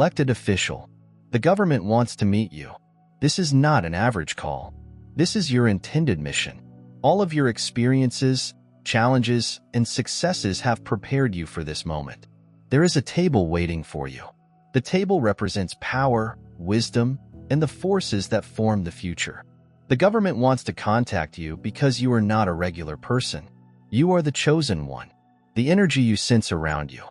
Elected official. The government wants to meet you. This is not an average call. This is your intended mission. All of your experiences, challenges, and successes have prepared you for this moment. There is a table waiting for you. The table represents power, wisdom, and the forces that form the future. The government wants to contact you because you are not a regular person. You are the chosen one. The energy you sense around you,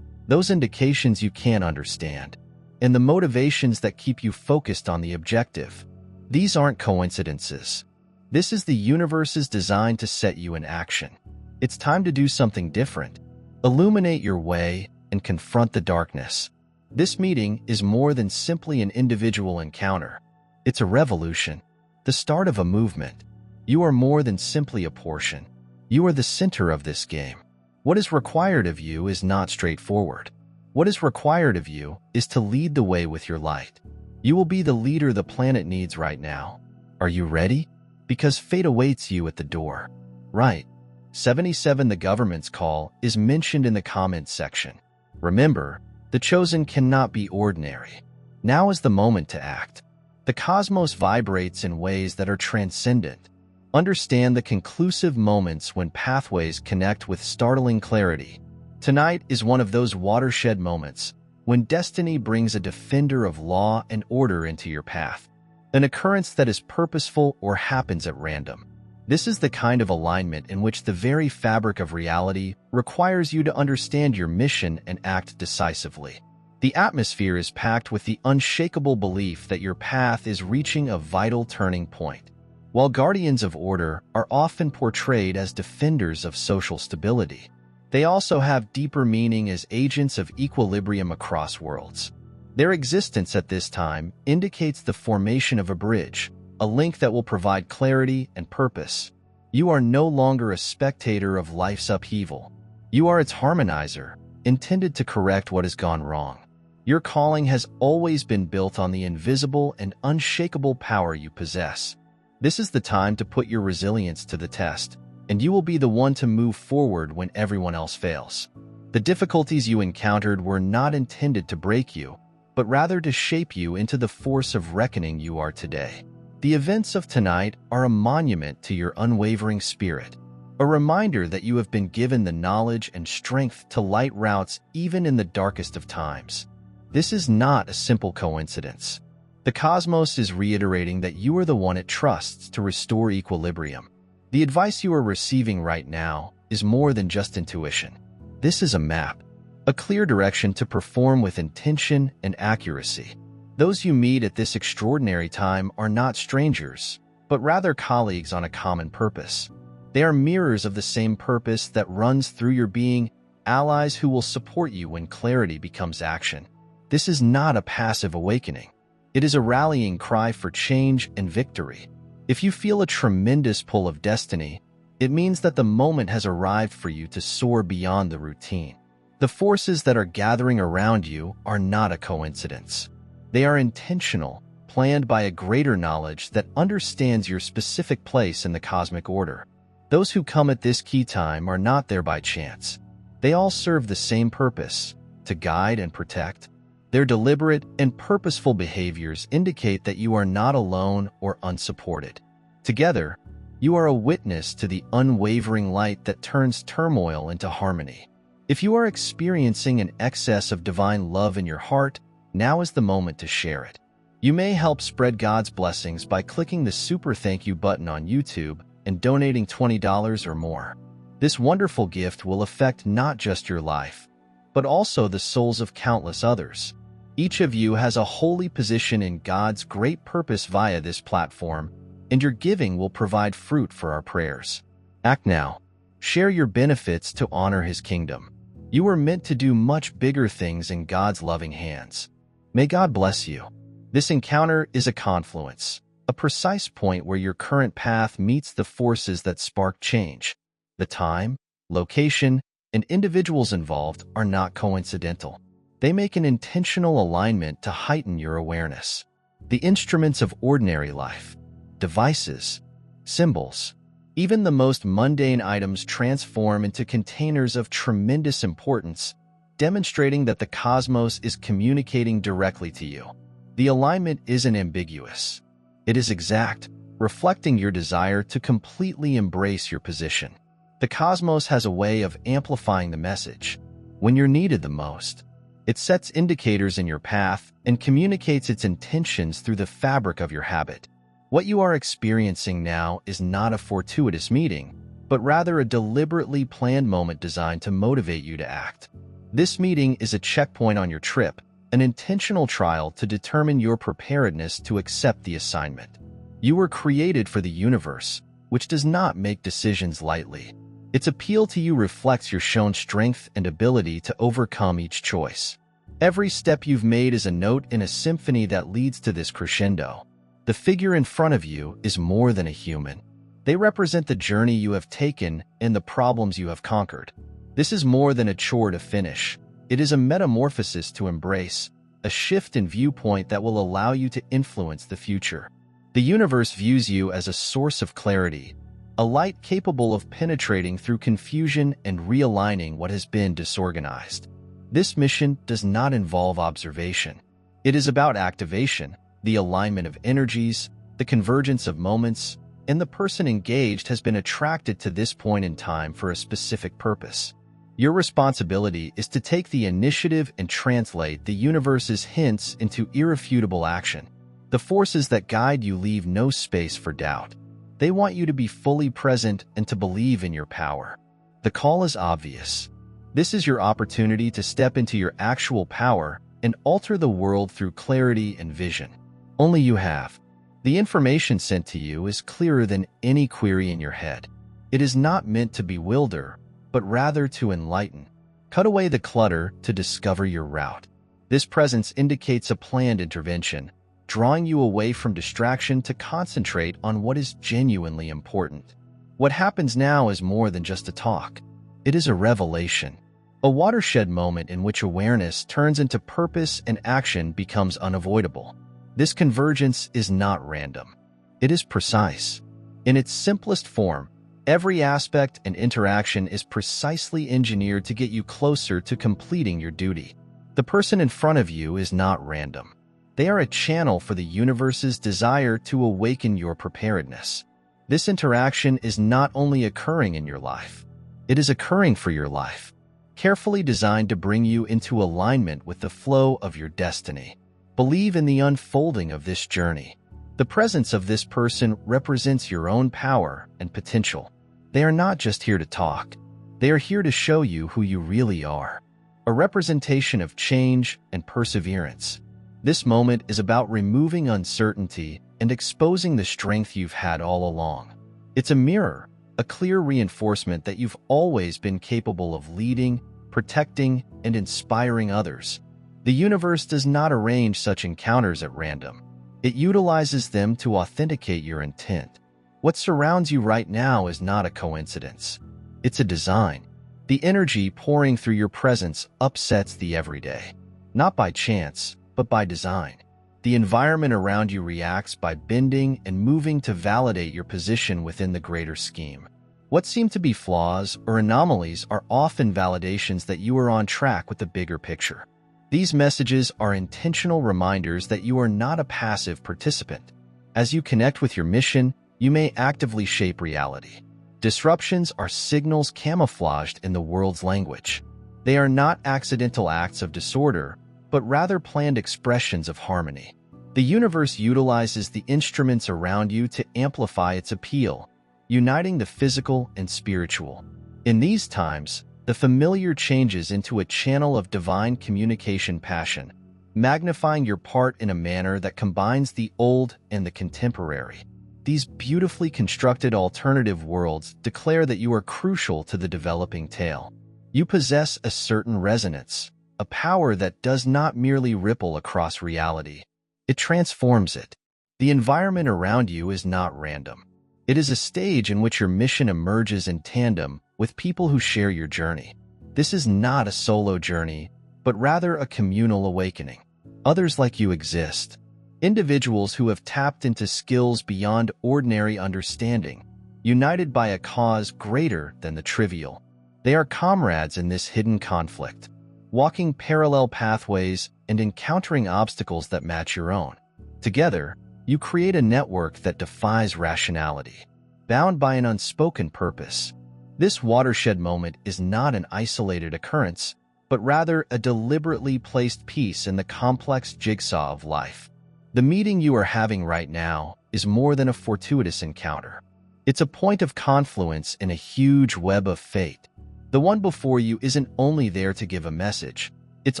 those indications you can't understand, and the motivations that keep you focused on the objective. These aren't coincidences. This is the universe's design to set you in action. It's time to do something different. Illuminate your way and confront the darkness. This meeting is more than simply an individual encounter. It's a revolution, the start of a movement. You are more than simply a portion. You are the center of this game. What is required of you is not straightforward. What is required of you is to lead the way with your light. You will be the leader the planet needs right now. Are you ready? Because fate awaits you at the door. Right. 77. The government's call is mentioned in the comments section. Remember, the chosen cannot be ordinary. Now is the moment to act. The cosmos vibrates in ways that are transcendent. Understand the conclusive moments when pathways connect with startling clarity. Tonight is one of those watershed moments when destiny brings a defender of law and order into your path. An occurrence that is purposeful or happens at random. This is the kind of alignment in which the very fabric of reality requires you to understand your mission and act decisively. The atmosphere is packed with the unshakable belief that your path is reaching a vital turning point. While guardians of order are often portrayed as defenders of social stability, they also have deeper meaning as agents of equilibrium across worlds. Their existence at this time indicates the formation of a bridge, a link that will provide clarity and purpose. You are no longer a spectator of life's upheaval. You are its harmonizer, intended to correct what has gone wrong. Your calling has always been built on the invisible and unshakable power you possess. This is the time to put your resilience to the test, and you will be the one to move forward when everyone else fails. The difficulties you encountered were not intended to break you, but rather to shape you into the force of reckoning you are today. The events of tonight are a monument to your unwavering spirit, a reminder that you have been given the knowledge and strength to light routes even in the darkest of times. This is not a simple coincidence. The cosmos is reiterating that you are the one it trusts to restore equilibrium. The advice you are receiving right now is more than just intuition. This is a map, a clear direction to perform with intention and accuracy. Those you meet at this extraordinary time are not strangers, but rather colleagues on a common purpose. They are mirrors of the same purpose that runs through your being, allies who will support you when clarity becomes action. This is not a passive awakening. It is a rallying cry for change and victory. If you feel a tremendous pull of destiny, it means that the moment has arrived for you to soar beyond the routine. The forces that are gathering around you are not a coincidence. They are intentional, planned by a greater knowledge that understands your specific place in the cosmic order. Those who come at this key time are not there by chance. They all serve the same purpose, to guide and protect. Their deliberate and purposeful behaviors indicate that you are not alone or unsupported. Together, you are a witness to the unwavering light that turns turmoil into harmony. If you are experiencing an excess of divine love in your heart, now is the moment to share it. You may help spread God's blessings by clicking the super thank you button on YouTube and donating $20 or more. This wonderful gift will affect not just your life, but also the souls of countless others. Each of you has a holy position in God's great purpose via this platform, and your giving will provide fruit for our prayers. Act now. Share your benefits to honor His kingdom. You are meant to do much bigger things in God's loving hands. May God bless you. This encounter is a confluence, a precise point where your current path meets the forces that spark change. The time, location, and individuals involved are not coincidental. They make an intentional alignment to heighten your awareness. The instruments of ordinary life, devices, symbols, even the most mundane items transform into containers of tremendous importance, demonstrating that the cosmos is communicating directly to you. The alignment isn't ambiguous. It is exact, reflecting your desire to completely embrace your position. The cosmos has a way of amplifying the message when you're needed the most. It sets indicators in your path and communicates its intentions through the fabric of your habit. What you are experiencing now is not a fortuitous meeting, but rather a deliberately planned moment designed to motivate you to act. This meeting is a checkpoint on your trip, an intentional trial to determine your preparedness to accept the assignment. You were created for the universe, which does not make decisions lightly. Its appeal to you reflects your shown strength and ability to overcome each choice. Every step you've made is a note in a symphony that leads to this crescendo. The figure in front of you is more than a human. They represent the journey you have taken and the problems you have conquered. This is more than a chore to finish. It is a metamorphosis to embrace, a shift in viewpoint that will allow you to influence the future. The universe views you as a source of clarity, a light capable of penetrating through confusion and realigning what has been disorganized. This mission does not involve observation. It is about activation, the alignment of energies, the convergence of moments, and the person engaged has been attracted to this point in time for a specific purpose. Your responsibility is to take the initiative and translate the universe's hints into irrefutable action. The forces that guide you leave no space for doubt. They want you to be fully present and to believe in your power. The call is obvious. This is your opportunity to step into your actual power and alter the world through clarity and vision. Only you have. The information sent to you is clearer than any query in your head. It is not meant to bewilder, but rather to enlighten. Cut away the clutter to discover your route. This presence indicates a planned intervention, drawing you away from distraction to concentrate on what is genuinely important. What happens now is more than just a talk. It is a revelation, a watershed moment in which awareness turns into purpose and action becomes unavoidable. This convergence is not random. It is precise. In its simplest form, every aspect and interaction is precisely engineered to get you closer to completing your duty. The person in front of you is not random. They are a channel for the universe's desire to awaken your preparedness. This interaction is not only occurring in your life, it is occurring for your life, carefully designed to bring you into alignment with the flow of your destiny. Believe in the unfolding of this journey. The presence of this person represents your own power and potential. They are not just here to talk. They are here to show you who you really are, a representation of change and perseverance. This moment is about removing uncertainty and exposing the strength you've had all along. It's a mirror, a clear reinforcement that you've always been capable of leading, protecting, and inspiring others. The universe does not arrange such encounters at random. It utilizes them to authenticate your intent. What surrounds you right now is not a coincidence. It's a design. The energy pouring through your presence upsets the everyday, not by chance, but by design. The environment around you reacts by bending and moving to validate your position within the greater scheme. What seem to be flaws or anomalies are often validations that you are on track with the bigger picture. These messages are intentional reminders that you are not a passive participant. As you connect with your mission, you may actively shape reality. Disruptions are signals camouflaged in the world's language. They are not accidental acts of disorder, but rather planned expressions of harmony. The universe utilizes the instruments around you to amplify its appeal, uniting the physical and spiritual. In these times, the familiar changes into a channel of divine communication passion, magnifying your part in a manner that combines the old and the contemporary. These beautifully constructed alternative worlds declare that you are crucial to the developing tale. You possess a certain resonance, a power that does not merely ripple across reality. It transforms it. The environment around you is not random. It is a stage in which your mission emerges in tandem with people who share your journey. This is not a solo journey, but rather a communal awakening. Others like you exist. Individuals who have tapped into skills beyond ordinary understanding, united by a cause greater than the trivial. They are comrades in this hidden conflict, walking parallel pathways and encountering obstacles that match your own. Together, you create a network that defies rationality, bound by an unspoken purpose. This watershed moment is not an isolated occurrence, but rather a deliberately placed piece in the complex jigsaw of life. The meeting you are having right now is more than a fortuitous encounter. It's a point of confluence in a huge web of fate. The one before you isn't only there to give a message, it's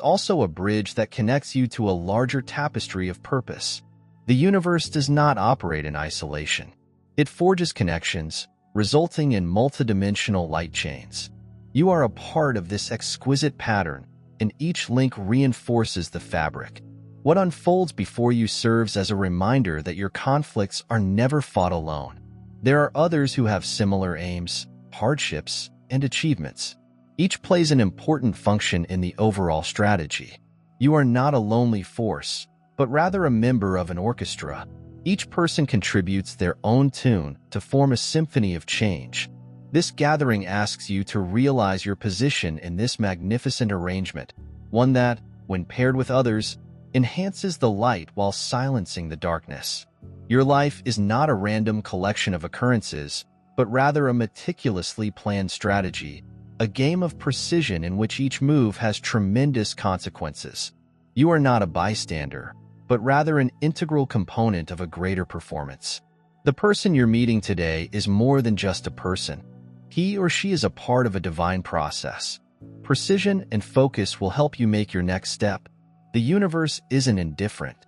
also a bridge that connects you to a larger tapestry of purpose. The universe does not operate in isolation. It forges connections, resulting in multidimensional light chains. You are a part of this exquisite pattern, and each link reinforces the fabric. What unfolds before you serves as a reminder that your conflicts are never fought alone. There are others who have similar aims, hardships, and achievements. Each plays an important function in the overall strategy. You are not a lonely force, but rather a member of an orchestra. Each person contributes their own tune to form a symphony of change. This gathering asks you to realize your position in this magnificent arrangement, one that, when paired with others, enhances the light while silencing the darkness. Your life is not a random collection of occurrences, but rather a meticulously planned strategy, a game of precision in which each move has tremendous consequences. You are not a bystander, but rather an integral component of a greater performance. The person you're meeting today is more than just a person. He or she is a part of a divine process. Precision and focus will help you make your next step. The universe isn't indifferent.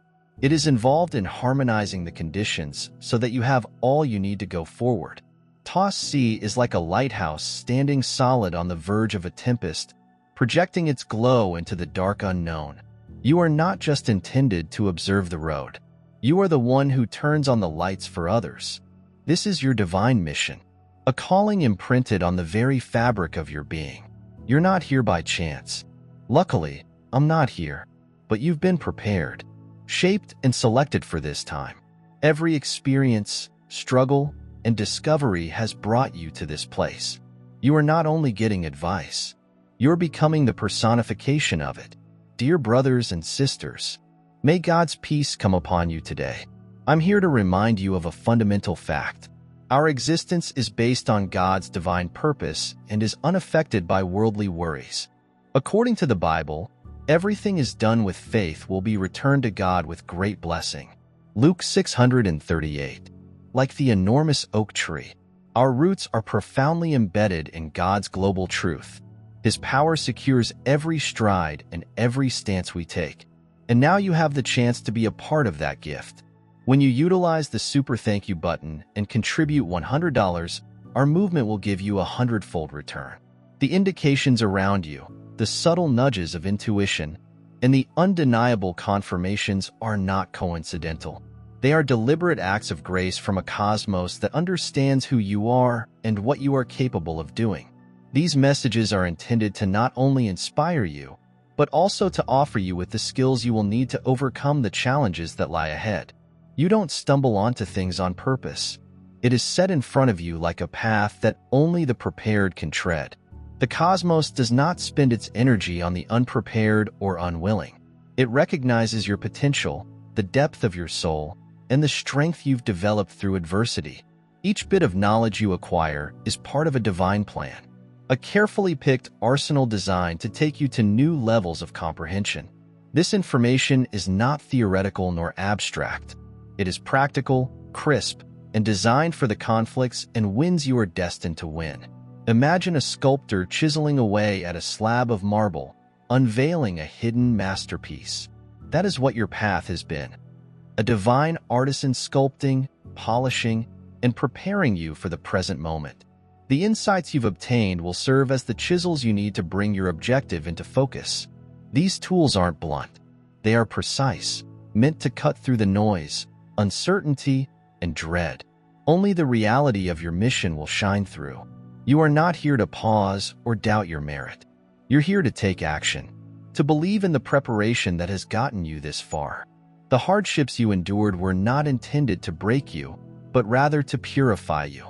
It is involved in harmonizing the conditions so that you have all you need to go forward. Tossed Sea is like a lighthouse standing solid on the verge of a tempest, projecting its glow into the dark unknown. You are not just intended to observe the road. You are the one who turns on the lights for others. This is your divine mission, a calling imprinted on the very fabric of your being. You're not here by chance. Luckily, I'm not here, but you've been prepared, shaped and selected for this time. Every experience, struggle, and discovery has brought you to this place. You are not only getting advice, you're becoming the personification of it. Dear brothers and sisters, may God's peace come upon you today. I'm here to remind you of a fundamental fact. Our existence is based on God's divine purpose and is unaffected by worldly worries. According to the Bible, everything is done with faith will be returned to God with great blessing. Luke 638. Like the enormous oak tree, our roots are profoundly embedded in God's global truth. His power secures every stride and every stance we take. And now you have the chance to be a part of that gift. When you utilize the Super Thank You button and contribute $100, our movement will give you a 100-fold return. The indications around you, the subtle nudges of intuition, and the undeniable confirmations are not coincidental. They are deliberate acts of grace from a cosmos that understands who you are and what you are capable of doing. These messages are intended to not only inspire you, but also to offer you with the skills you will need to overcome the challenges that lie ahead. You don't stumble onto things on purpose. It is set in front of you like a path that only the prepared can tread. The cosmos does not spend its energy on the unprepared or unwilling. It recognizes your potential, the depth of your soul, and the strength you've developed through adversity. Each bit of knowledge you acquire is part of a divine plan, a carefully picked arsenal designed to take you to new levels of comprehension. This information is not theoretical nor abstract. It is practical, crisp, and designed for the conflicts and wins you are destined to win. Imagine a sculptor chiseling away at a slab of marble, unveiling a hidden masterpiece. That is what your path has been. A divine artisan sculpting, polishing, and preparing you for the present moment. The insights you've obtained will serve as the chisels you need to bring your objective into focus. These tools aren't blunt. They are precise, meant to cut through the noise, uncertainty, and dread. Only the reality of your mission will shine through. You are not here to pause or doubt your merit. You're here to take action, to believe in the preparation that has gotten you this far. The hardships you endured were not intended to break you, but rather to purify you.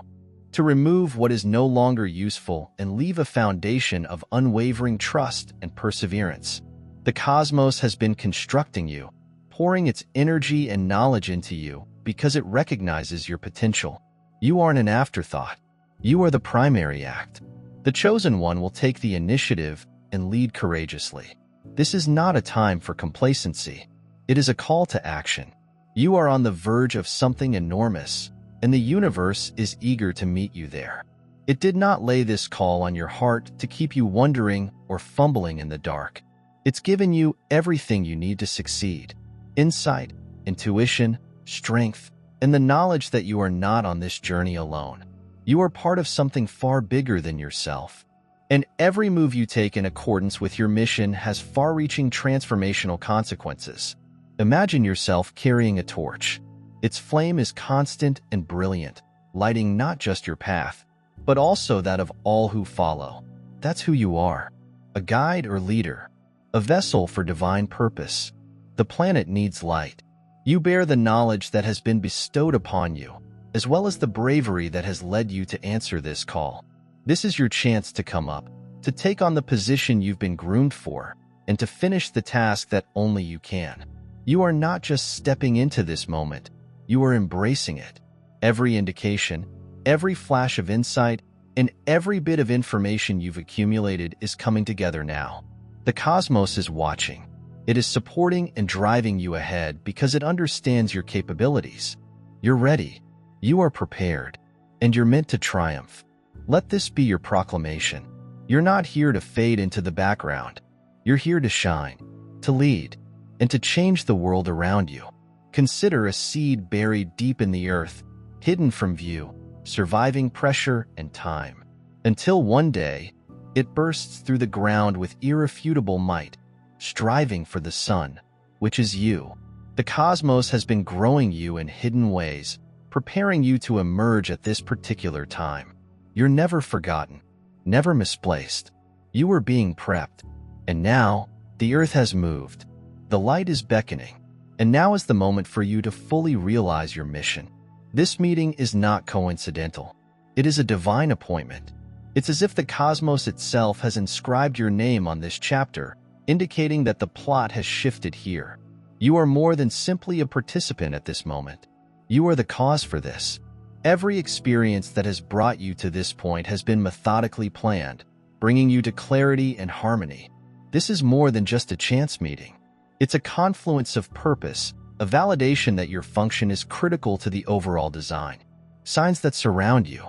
to remove what is no longer useful and leave a foundation of unwavering trust and perseverance. The cosmos has been constructing you, pouring its energy and knowledge into you because it recognizes your potential. You aren't an afterthought. You are the primary act. The chosen one will take the initiative and lead courageously. This is not a time for complacency. It is a call to action. You are on the verge of something enormous, and the universe is eager to meet you there. It did not lay this call on your heart to keep you wondering or fumbling in the dark. It's given you everything you need to succeed: insight, intuition, strength, and the knowledge that you are not on this journey alone. You are part of something far bigger than yourself. And every move you take in accordance with your mission has far-reaching transformational consequences. Imagine yourself carrying a torch. Its flame is constant and brilliant, lighting not just your path, but also that of all who follow. That's who you are: a guide or leader, a vessel for divine purpose. The planet needs light. You bear the knowledge that has been bestowed upon you, as well as the bravery that has led you to answer this call. This is your chance to come up, to take on the position you've been groomed for, and to finish the task that only you can. You are not just stepping into this moment, you are embracing it. Every indication, every flash of insight, and every bit of information you've accumulated is coming together now. The cosmos is watching. It is supporting and driving you ahead because it understands your capabilities. You're ready. You are prepared. And you're meant to triumph. Let this be your proclamation. You're not here to fade into the background. You're here to shine, to lead, and to change the world around you. Consider a seed buried deep in the earth, hidden from view, surviving pressure and time, until one day it bursts through the ground with irrefutable might, striving for the sun, which is you. The cosmos has been growing you in hidden ways, preparing you to emerge at this particular time. You're never forgotten, never misplaced. You were being prepped, and now the earth has moved. The light is beckoning, and now is the moment for you to fully realize your mission. This meeting is not coincidental. It is a divine appointment. It's as if the cosmos itself has inscribed your name on this chapter, indicating that the plot has shifted here. You are more than simply a participant at this moment. You are the cause for this. Every experience that has brought you to this point has been methodically planned, bringing you to clarity and harmony. This is more than just a chance meeting. It's a confluence of purpose, a validation that your function is critical to the overall design. Signs that surround you,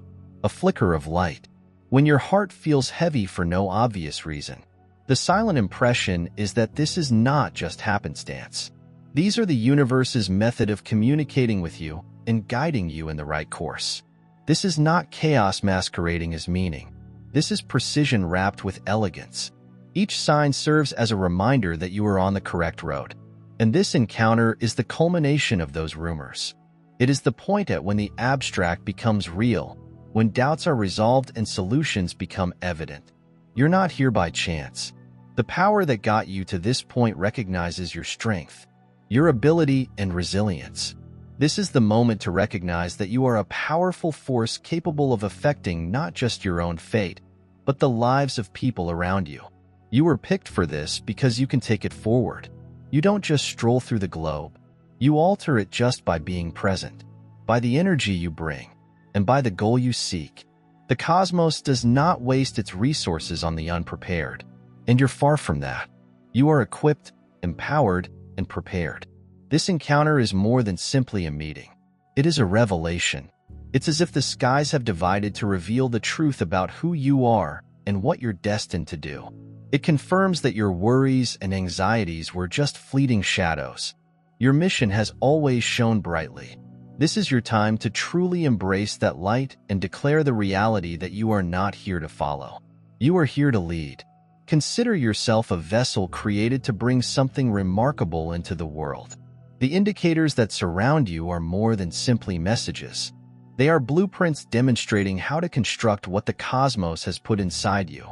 a flicker of light. When your heart feels heavy for no obvious reason, the silent impression is that this is not just happenstance. These are the universe's method of communicating with you and guiding you in the right course. This is not chaos masquerading as meaning. This is precision wrapped with elegance. Each sign serves as a reminder that you are on the correct road. And this encounter is the culmination of those rumors. It is the point at when the abstract becomes real, when doubts are resolved and solutions become evident. You're not here by chance. The power that got you to this point recognizes your strength, your ability, and resilience. This is the moment to recognize that you are a powerful force capable of affecting not just your own fate, but the lives of people around you. You were picked for this because you can take it forward. You don't just stroll through the globe. You alter it just by being present, by the energy you bring, and by the goal you seek. The cosmos does not waste its resources on the unprepared, and you're far from that. You are equipped, empowered, and prepared. This encounter is more than simply a meeting. It is a revelation. It's as if the skies have divided to reveal the truth about who you are and what you're destined to do. It confirms that your worries and anxieties were just fleeting shadows. Your mission has always shone brightly. This is your time to truly embrace that light and declare the reality that you are not here to follow. You are here to lead. Consider yourself a vessel created to bring something remarkable into the world. The indicators that surround you are more than simply messages. They are blueprints demonstrating how to construct what the cosmos has put inside you.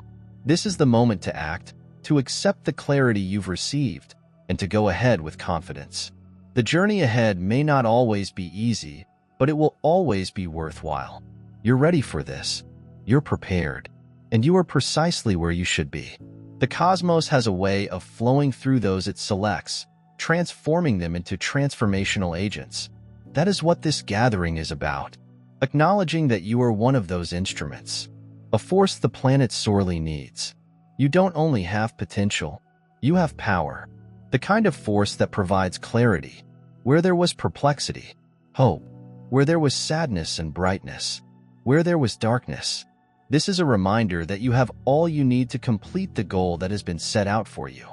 This is the moment to act, to accept the clarity you've received, and to go ahead with confidence. The journey ahead may not always be easy, but it will always be worthwhile. You're ready for this. You're prepared. And you are precisely where you should be. The cosmos has a way of flowing through those it selects, transforming them into transformational agents. That is what this gathering is about. Acknowledging that you are one of those instruments. A force the planet sorely needs. You don't only have potential, you have power. The kind of force that provides clarity, where there was perplexity, hope, where there was sadness and brightness, where there was darkness. This is a reminder that you have all you need to complete the goal that has been set out for you.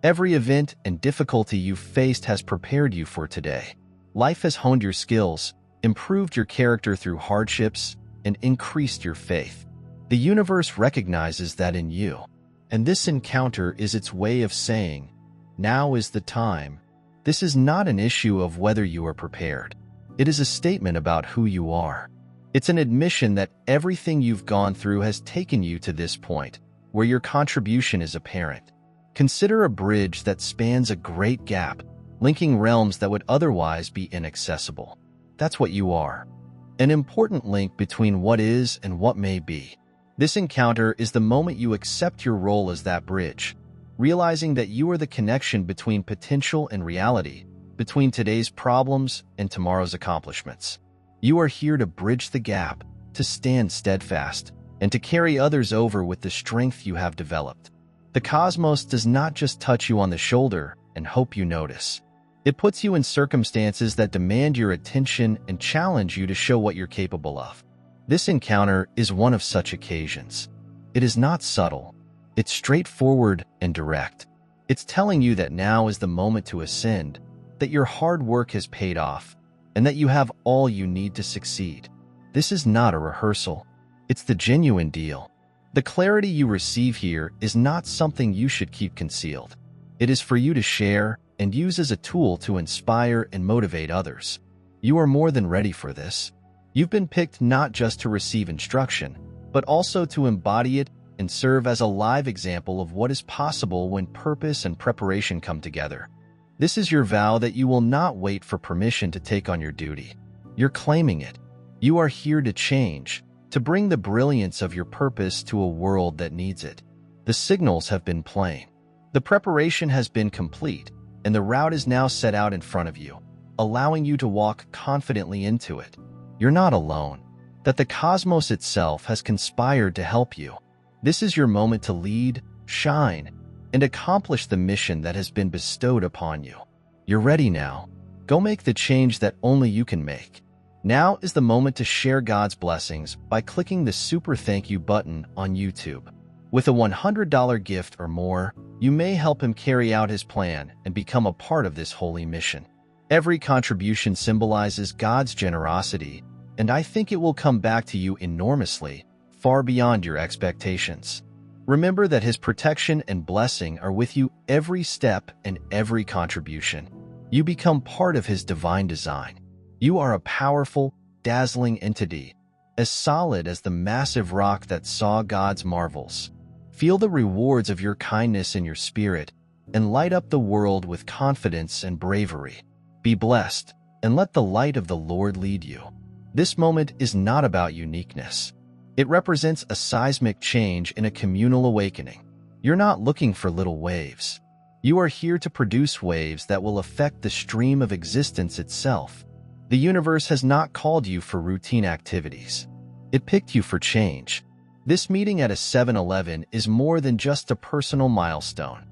Every event and difficulty you've faced has prepared you for today. Life has honed your skills, improved your character through hardships, and increased your faith. The universe recognizes that in you, and this encounter is its way of saying, now is the time. This is not an issue of whether you are prepared. It is a statement about who you are. It's an admission that everything you've gone through has taken you to this point, where your contribution is apparent. Consider a bridge that spans a great gap, linking realms that would otherwise be inaccessible. That's what you are. An important link between what is and what may be. This encounter is the moment you accept your role as that bridge, realizing that you are the connection between potential and reality, between today's problems and tomorrow's accomplishments. You are here to bridge the gap, to stand steadfast, and to carry others over with the strength you have developed. The cosmos does not just touch you on the shoulder and hope you notice. It puts you in circumstances that demand your attention and challenge you to show what you're capable of. This encounter is one of such occasions. It is not subtle. It's straightforward and direct. It's telling you that now is the moment to ascend, that your hard work has paid off, and that you have all you need to succeed. This is not a rehearsal. It's the genuine deal. The clarity you receive here is not something you should keep concealed. It is for you to share and use as a tool to inspire and motivate others. You are more than ready for this. You've been picked not just to receive instruction, but also to embody it and serve as a live example of what is possible when purpose and preparation come together. This is your vow that you will not wait for permission to take on your duty. You're claiming it. You are here to change, to bring the brilliance of your purpose to a world that needs it. The signals have been plain. The preparation has been complete, and the route is now set out in front of you, allowing you to walk confidently into it. You're not alone. That the cosmos itself has conspired to help you. This is your moment to lead, shine, and accomplish the mission that has been bestowed upon you. You're ready now. Go make the change that only you can make. Now is the moment to share God's blessings by clicking the super thank you button on YouTube. With a $100 gift or more, you may help him carry out his plan and become a part of this holy mission. Every contribution symbolizes God's generosity, and I think it will come back to you enormously, far beyond your expectations. Remember that his protection and blessing are with you every step and every contribution. You become part of his divine design. You are a powerful, dazzling entity, as solid as the massive rock that saw God's marvels. Feel the rewards of your kindness in your spirit and light up the world with confidence and bravery. Be blessed and let the light of the Lord lead you. This moment is not about uniqueness. It represents a seismic change in a communal awakening. You're not looking for little waves. You are here to produce waves that will affect the stream of existence itself. The universe has not called you for routine activities. It picked you for change. This meeting at a 7-Eleven is more than just a personal milestone.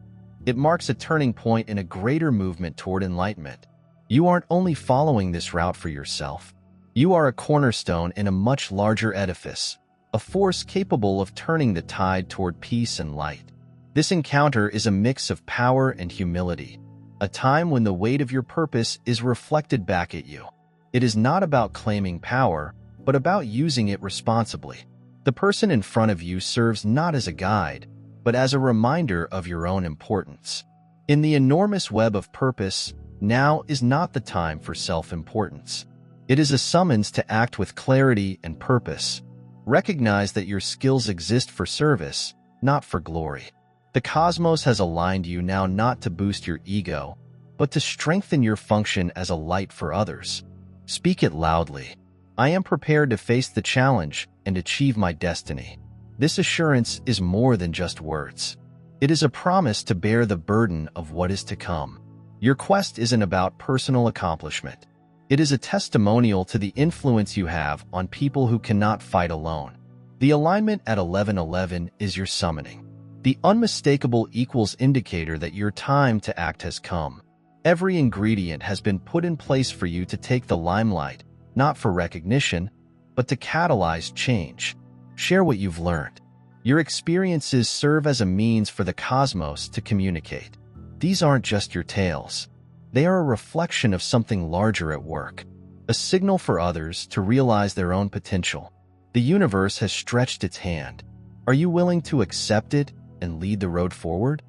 It marks a turning point in a greater movement toward enlightenment. You aren't only following this route for yourself. You are a cornerstone in a much larger edifice, a force capable of turning the tide toward peace and light. This encounter is a mix of power and humility, a time when the weight of your purpose is reflected back at you. It is not about claiming power, but about using it responsibly. The person in front of you serves not as a guide, but as a reminder of your own importance. In the enormous web of purpose, now is not the time for self-importance. It is a summons to act with clarity and purpose. Recognize that your skills exist for service, not for glory. The cosmos has aligned you now not to boost your ego, but to strengthen your function as a light for others. Speak it loudly. I am prepared to face the challenge and achieve my destiny. This assurance is more than just words. It is a promise to bear the burden of what is to come. Your quest isn't about personal accomplishment. It is a testimonial to the influence you have on people who cannot fight alone. The alignment at 11:11 is your summoning, the unmistakable equals indicator that your time to act has come. Every ingredient has been put in place for you to take the limelight, not for recognition, but to catalyze change. Share what you've learned. Your experiences serve as a means for the cosmos to communicate. These aren't just your tales. They are a reflection of something larger at work, a signal for others to realize their own potential. The universe has stretched its hand. Are you willing to accept it and lead the road forward?